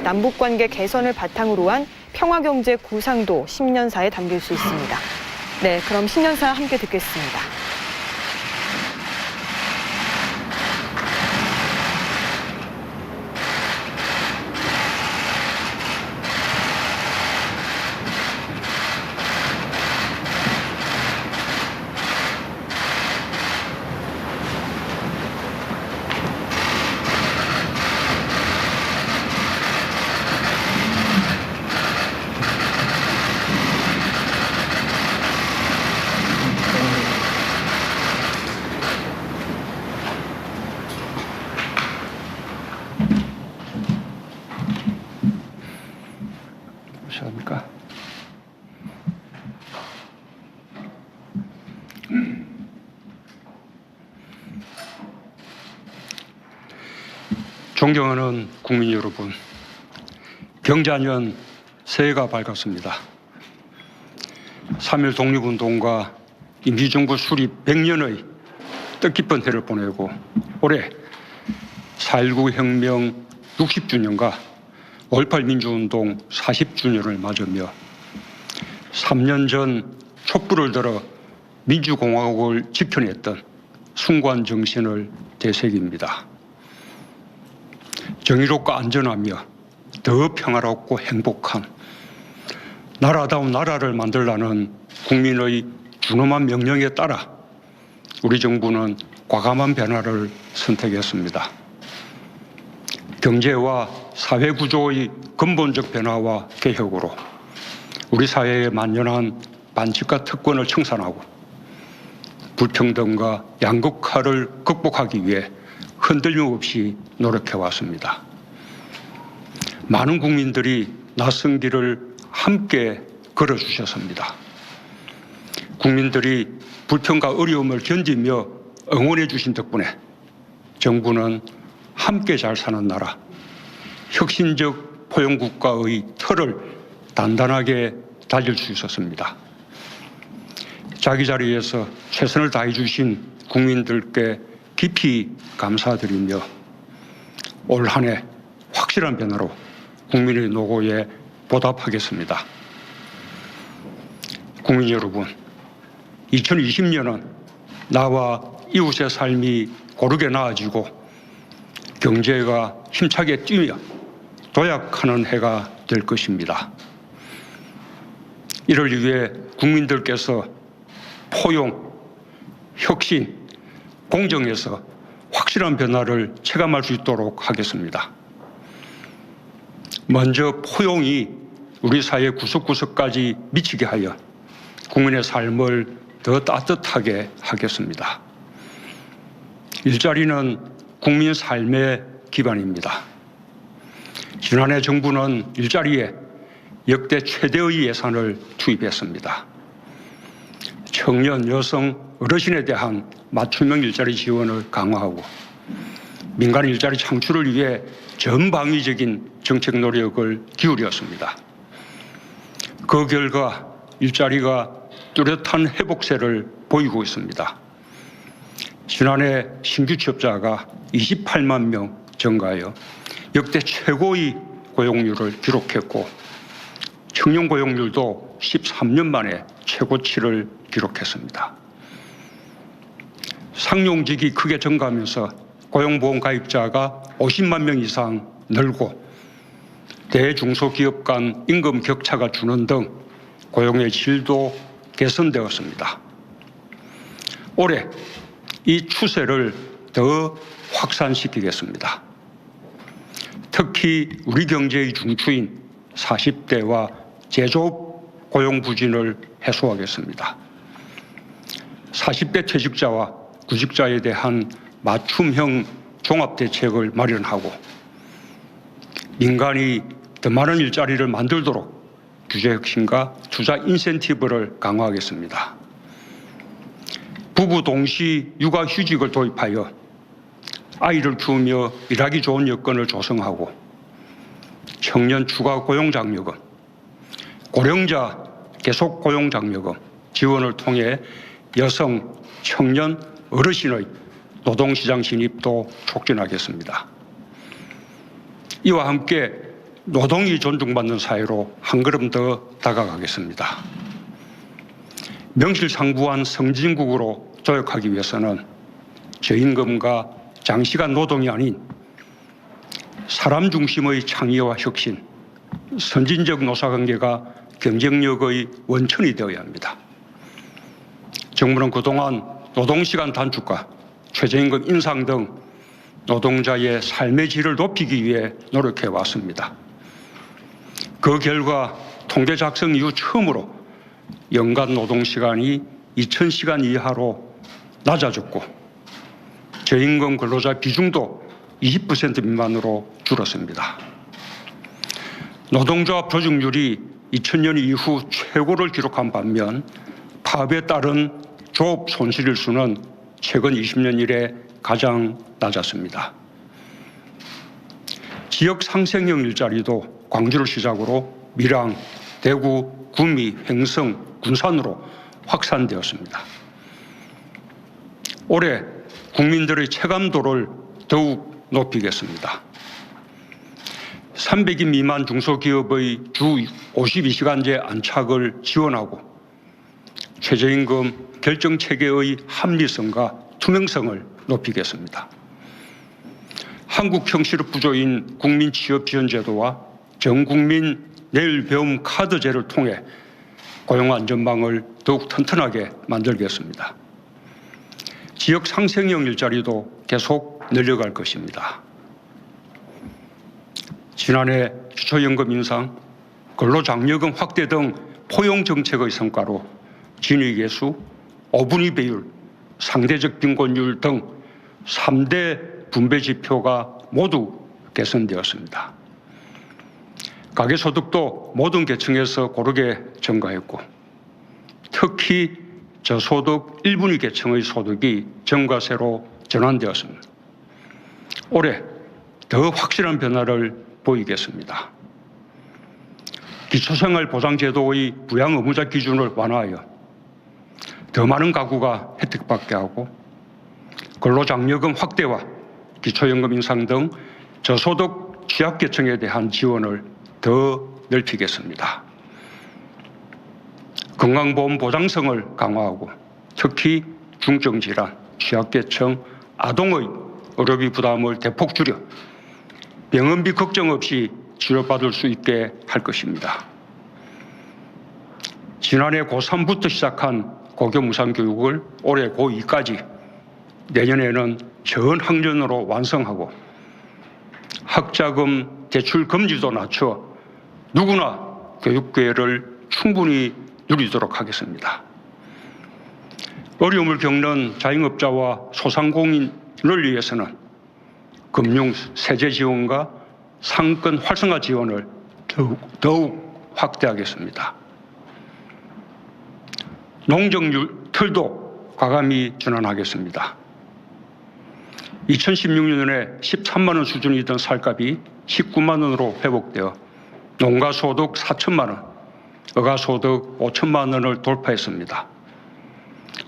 남북관계 개선을 바탕으로 한 평화경제 구상도 10년사에 담길 수 있습니다. 네, 그럼 10년사 함께 듣겠습니다. 무엇합니까? 존경하는 국민 여러분, 경자년 새해가 밝았습니다. 3.1 독립운동과 임시정부 수립 100년의 뜻깊은 해를 보내고 올해 4.19 혁명 60주년과 5.18 민주운동 40주년을 맞으며 3년 전 촛불을 들어 민주공화국을 지켜냈던 숭고한 정신을 되새깁니다. 정의롭고 안전하며 더 평화롭고 행복한 나라다운 나라를 만들라는 국민의 준엄한 명령에 따라 우리 정부는 과감한 변화를 선택했습니다. 경제와 사회 구조의 근본적 변화와 개혁으로 우리 사회에 만연한 반칙과 특권을 청산하고 불평등과 양극화를 극복하기 위해 흔들림 없이 노력해 왔습니다. 많은 국민들이 낯선 길을 함께 걸어주셨습니다. 국민들이 불평과 어려움을 견디며 응원해 주신 덕분에 정부는 함께 잘 사는 나라, 혁신적 포용국가의 틀을 단단하게 다질 수 있었습니다. 자기 자리에서 최선을 다해 주신 국민들께 깊이 감사드리며 올 한 해 확실한 변화로 국민의 노고에 보답하겠습니다. 국민 여러분, 2020년은 나와 이웃의 삶이 고르게 나아지고 경제가 힘차게 뛰며 도약하는 해가 될 것입니다. 이를 위해 국민들께서 포용, 혁신, 공정에서 확실한 변화를 체감할 수 있도록 하겠습니다. 먼저 포용이 우리 사회 구석구석까지 미치게 하여 국민의 삶을 더 따뜻하게 하겠습니다. 일자리는 국민 삶의 기반입니다. 지난해 정부는 일자리에 역대 최대의 예산을 투입했습니다. 청년, 여성, 어르신에 대한 맞춤형 일자리 지원을 강화하고 민간 일자리 창출을 위해 전방위적인 정책 노력을 기울였습니다. 그 결과 일자리가 뚜렷한 회복세를 보이고 있습니다. 지난해 신규 취업자가 28만 명 증가하여 역대 최고의 고용률을 기록했고 청년 고용률도 13년 만에 최고치를 기록했습니다. 상용직이 크게 증가하면서 고용보험 가입자가 50만 명 이상 늘고 대중소기업 간 임금 격차가 주는 등 고용의 질도 개선되었습니다. 올해 이 추세를 더 확산시키겠습니다. 특히 우리 경제의 중추인 40대와 제조업 고용 부진을 해소하겠습니다. 40대 퇴직자와 구직자에 대한 맞춤형 종합대책을 마련하고 민간이 더 많은 일자리를 만들도록 규제혁신과 투자 인센티브를 강화하겠습니다. 부부 동시 육아휴직을 도입하여 아이를 키우며 일하기 좋은 여건을 조성하고 청년 추가 고용장려금, 고령자 계속 고용장려금 지원을 통해 여성, 청년, 어르신의 노동시장 진입도 촉진하겠습니다. 이와 함께 노동이 존중받는 사회로 한 걸음 더 다가가겠습니다. 명실상부한 선진국으로 도약하기 위해서는 저임금과 장시간 노동이 아닌 사람 중심의 창의와 혁신, 선진적 노사관계가 경쟁력의 원천이 되어야 합니다. 정부는 그동안 노동시간 단축과 최저임금 인상 등 노동자의 삶의 질을 높이기 위해 노력해 왔습니다. 그 결과 통계 작성 이후 처음으로 연간 노동시간이 2000시간 이하로 낮아졌고 저임금 근로자 비중도 20% 미만으로 줄었습니다. 노동조합 조직률이 2000년 이후 최고를 기록한 반면 파업에 따른 조업 손실일수는 최근 20년 이래 가장 낮았습니다. 지역 상생형 일자리도 광주를 시작으로 밀양, 대구, 구미, 횡성, 군산으로 확산되었습니다. 올해 국민들의 체감도를 더욱 높이겠습니다. 300인 미만 중소기업의 주 52시간제 안착을 지원하고 최저임금 결정체계의 합리성과 투명성을 높이겠습니다. 한국형 실업부조인 국민취업지원제도와 전국민 내일배움 카드제를 통해 고용안전망을 더욱 튼튼하게 만들겠습니다. 지역 상생형 일자리도 계속 늘려갈 것입니다. 지난해 기초연금 인상, 근로장려금 확대 등 포용 정책의 성과로 진위계수, 어분위 배율, 상대적 빈곤율 등 3대 분배 지표가 모두 개선되었습니다. 가계소득도 모든 계층에서 고르게 증가했고 특히 저소득 1분위 계층의 소득이 증가세로 전환되었습니다. 올해 더 확실한 변화를 보이겠습니다. 기초생활보장제도의 부양 의무자 기준을 완화하여 더 많은 가구가 혜택받게 하고 근로장려금 확대와 기초연금 인상 등 저소득 취약계층에 대한 지원을 더 넓히겠습니다. 건강보험 보장성을 강화하고 특히 중증질환, 취약계층, 아동의 의료비 부담을 대폭 줄여 병원비 걱정 없이 치료받을 수 있게 할 것입니다. 지난해 고3부터 시작한 고교 무상교육을 올해 고2까지 내년에는 전 학년으로 완성하고 학자금 대출 금리도 낮춰 누구나 교육 기회를 충분히 누리도록 하겠습니다. 어려움을 겪는 자영업자와 소상공인을 위해서는 금융 세제 지원과 상권 활성화 지원을 더욱 확대하겠습니다. 농정률 과감히 전환하겠습니다. 2016년에 13만 원 수준이던 쌀값이 19만 원으로 회복되어 농가소득 4천만 원, 어가소득 5천만 원을 돌파했습니다.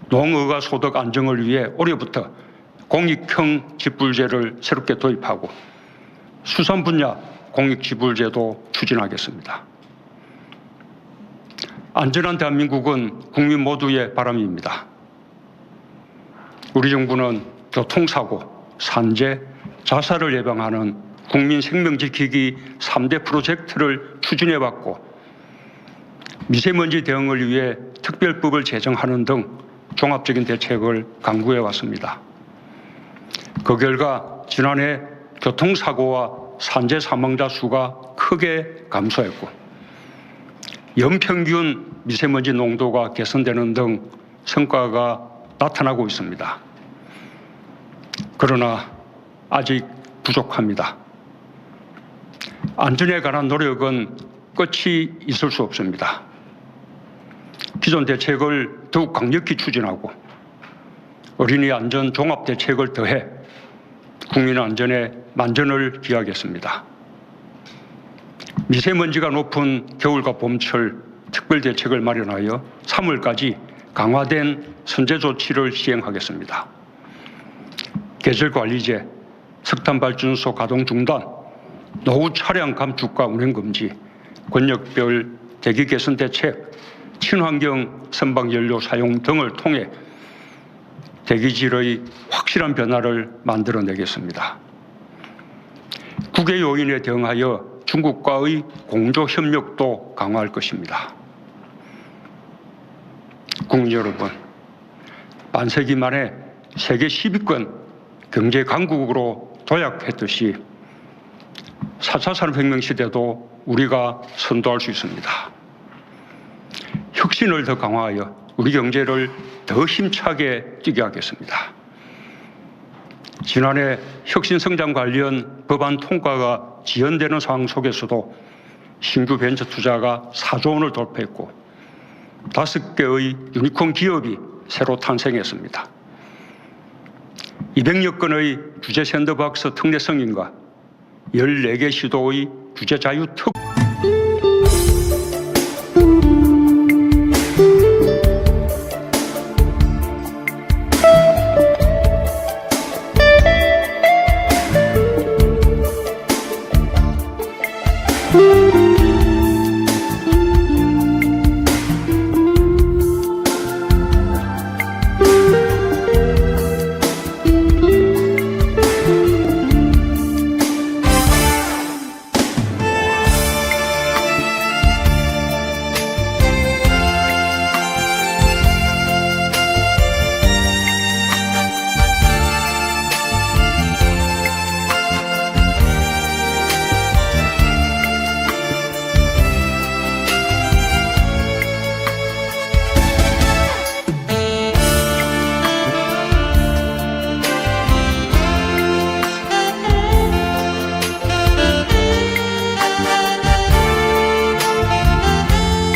농어가소득 안정을 위해 올해부터 공익형 직불제를 새롭게 도입하고 수산 분야 공익지불제도 추진하겠습니다. 안전한 대한민국은 국민 모두의 바람입니다. 우리 정부는 교통사고, 산재, 자살을 예방하는 국민 생명 지키기 3대 프로젝트를 추진해왔고 미세먼지 대응을 위해 특별법을 제정하는 등 종합적인 대책을 강구해왔습니다. 그 결과 지난해 교통사고와 산재 사망자 수가 크게 감소했고 연평균 미세먼지 농도가 개선되는 등 성과가 나타나고 있습니다. 그러나 아직 부족합니다. 안전에 관한 노력은 끝이 있을 수 없습니다. 기존 대책을 더욱 강력히 추진하고 어린이 안전 종합 대책을 더해 국민 안전에 만전을 기하겠습니다. 미세먼지가 높은 겨울과 봄철 특별 대책을 마련하여 3월까지 강화된 선제 조치를 시행하겠습니다. 계절관리제, 석탄발전소 가동 중단, 노후 차량 감축과 운행 금지, 권역별 대기 개선 대책, 친환경 선박 연료 사용 등을 통해 대기질의 확실한 변화를 만들어내겠습니다. 국외 요인에 대응하여 중국과의 공조 협력도 강화할 것입니다. 국민 여러분, 반세기 만에 세계 10위권 경제 강국으로 도약했듯이 4차 산업혁명 시대도 우리가 선도할 수 있습니다. 혁신을 더 강화하여 우리 경제를 더 힘차게 뛰게 하겠습니다. 지난해 혁신성장 관련 법안 통과가 지연되는 상황 속에서도 신규 벤처 투자가 4조 원을 돌파했고 5개의 유니콘 기업이 새로 탄생했습니다. 200여 건의 규제 샌드박스 특례 승인과 14개 시도의 규제 자유 특 you